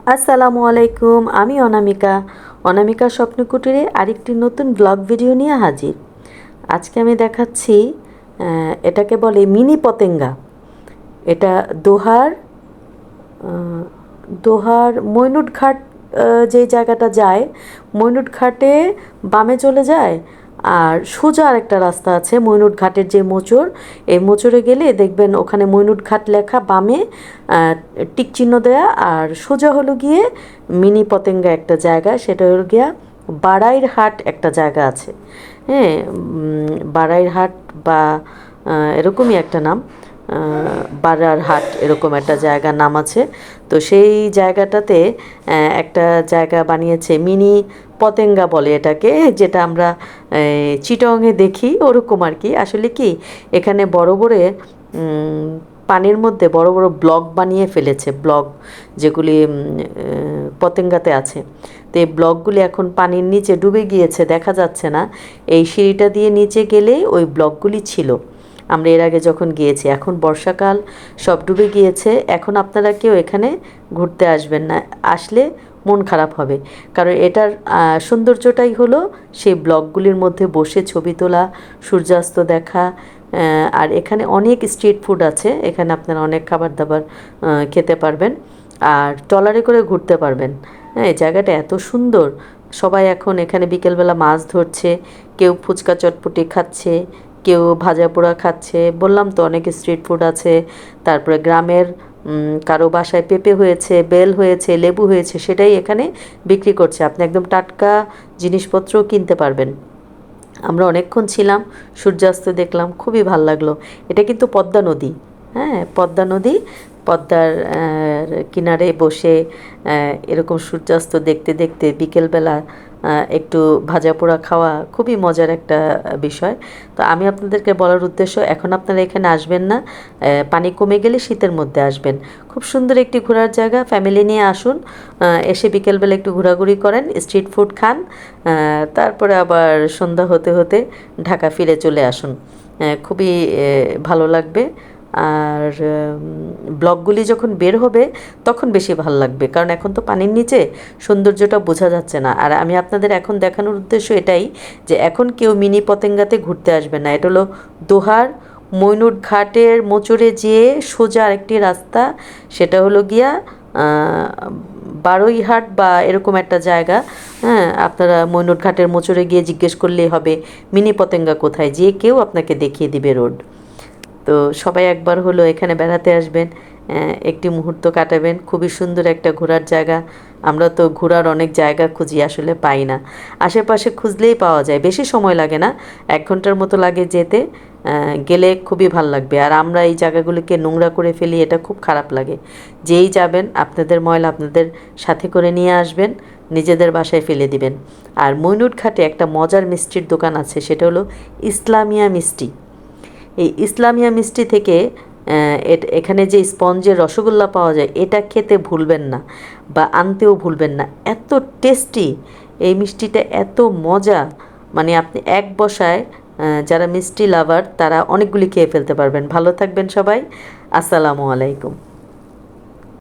আসসালামু আলাইকুম। আমি অনামিকা। অনামিকা স্বপ্ন কুটিরে আরেকটি নতুন ব্লগ ভিডিও নিয়ে হাজির। আজকে আমি দেখাচ্ছি এটাকে বলে মিনি পতেঙ্গা। এটা দোহার দোহার মইনুট ঘাট, যে জায়গাটা যায় মইনুট ঘাটে বামে চলে যায়, আর সোজা আরেকটা রাস্তা আছে মইনুট ঘাটের যে মোচড়, এই মোচড়ে গেলে দেখবেন ওখানে মইনুট ঘাট লেখা, বামে টিক চিহ্ন দেয়া, আর সোজা হলো গিয়ে মিনি পতেঙ্গা একটা জায়গা, সেটা হলো গিয়া বাড়াইর হাট একটা জায়গা আছে। হ্যাঁ, বাড়াইর হাট বা এরকমই একটা নাম, বারার হাট এরকম একটা জায়গার নাম আছে। তো সেই জায়গাটাতে একটা জায়গা বানিয়েছে, মিনি পতেঙ্গা বলে এটাকে, যেটা আমরা চিটংয়ে দেখি ওরকম আর কি। আসলে কি এখানে বড় বড় পানির মধ্যে বড় বড় ব্লক বানিয়ে ফেলেছে, ব্লক যেগুলি পতেঙ্গাতে আছে। তো এই ব্লকগুলি এখন পানির নিচে ডুবে গিয়েছে, দেখা যাচ্ছে না। এই সিঁড়িটা দিয়ে নিচে গেলেই ওই ব্লকগুলি ছিল আমরা এর আগে যখন গিয়েছি। এখন বর্ষাকাল, সব ডুবে গিয়েছে। এখন আপনারা কেউ এখানে ঘুরতে আসবেন না, আসলে মন খারাপ হবে। কারণ এটার সৌন্দর্যটাই হলো সেই ব্লকগুলির মধ্যে বসে ছবি তোলা, সূর্যাস্ত দেখা। আর এখানে অনেক স্ট্রিট ফুড আছে, এখানে আপনারা অনেক খাবার দাবার খেতে পারবেন, আর ট্রলারে করে ঘুরতে পারবেন। হ্যাঁ, এই জায়গাটা এত সুন্দর। সবাই এখন এখানে বিকেলবেলা মাছ ধরছে, কেউ ফুচকা চটপটি খাচ্ছে, কেউ ভাজা পোড়া খাচ্ছে। বললাম তো অনেক স্ট্রিট ফুড আছে। তারপরে গ্রামের কারো বাসায় পেঁপে হয়েছে, বেল হয়েছে, লেবু হয়েছে, সেটাই এখানে বিক্রি করছে। আপনি একদম টাটকা জিনিসপত্রও কিনতে পারবেন। আমরা অনেকক্ষণ ছিলাম, সূর্যাস্ত দেখলাম, খুবই ভাল লাগলো। এটা কিন্তু পদ্মা নদী। হ্যাঁ, পদ্মা নদী। পদ্মার কিনারে বসে এরকম সূর্যাস্ত দেখতে দেখতে বিকেলবেলা একটু ভাজা পোড়া খাওয়া খুবই মজার একটা বিষয়। তো আমি আপনাদেরকে বলার উদ্দেশ্য, এখন আপনারা এখানে আসবেন না, পানি কমে গেলে শীতের মধ্যে আসবেন। খুব সুন্দর একটি ঘোরার জায়গা, ফ্যামিলি নিয়ে আসুন। এসে বিকেলবেলা একটু ঘোরাঘুরি করেন, স্ট্রিট ফুড খান, তারপরে আবার সন্ধ্যা হতে হতে ঢাকা ফিরে চলে আসুন। খুবই ভালো লাগবে। আর ব্লগগুলি যখন বের হবে তখন বেশি ভালো লাগবে, কারণ এখন তো পানির নিচে সৌন্দর্যটা বোঝা যাচ্ছে না। আর আমি আপনাদের এখন দেখানোর উদ্দেশ্য এটাই, যে এখন কেউ মিনি পতেঙ্গাতে ঘুরতে আসবে না। এটা হলো দোহার মইনুট ঘাটের মোচড়ে যেয়ে সোজা আরেকটি রাস্তা, সেটা হলো গিয়া বারৈহাট বা এরকম একটা জায়গা। হ্যাঁ, আপনারা মইনুট ঘাটের মোচড়ে গিয়ে জিজ্ঞেস করলেই হবে মিনি পতেঙ্গা কোথায়, যে কেউ আপনাকে দেখিয়ে দিবে রোড। তো সবাই একবার হলো এখানে বেড়াতে আসবেন, একটি মুহূর্ত কাটাবেন। খুবই সুন্দর একটা ঘোরার জায়গা। আমরা তো ঘোরার অনেক জায়গা খুঁজি, আসলে পাই না। আশেপাশে খুঁজলেই পাওয়া যায়, বেশি সময় লাগে না, 1 ঘন্টার মতো লাগে যেতে। গেলে খুবই ভাল লাগবে। আর আমরা এই জায়গাগুলিকে নোংরা করে ফেলি, এটা খুব খারাপ লাগে। যেই যাবেন আপনাদের ময়লা আপনাদের সাথে করে নিয়ে আসবেন, নিজেদের বাসায় ফেলে দিবেন। আর মইনুট ঘাটে একটা মজার মিষ্টির দোকান আছে, সেটা হলো ইসলামিয়া মিষ্টি। এই ইসলামিয়া মিষ্টি থেকে এখানে যে স্পঞ্জের রসগোল্লা পাওয়া যায়, এটা খেতে ভুলবেন না বা আনতেও ভুলবেন না। এত টেস্টি এই মিষ্টিটা, এত মজা, মানে আপনি এক বসায় যারা মিষ্টি লাভার তারা অনেকগুলি খেয়ে ফেলতে পারবেন। ভালো থাকবেন সবাই। আসসালামু আলাইকুম।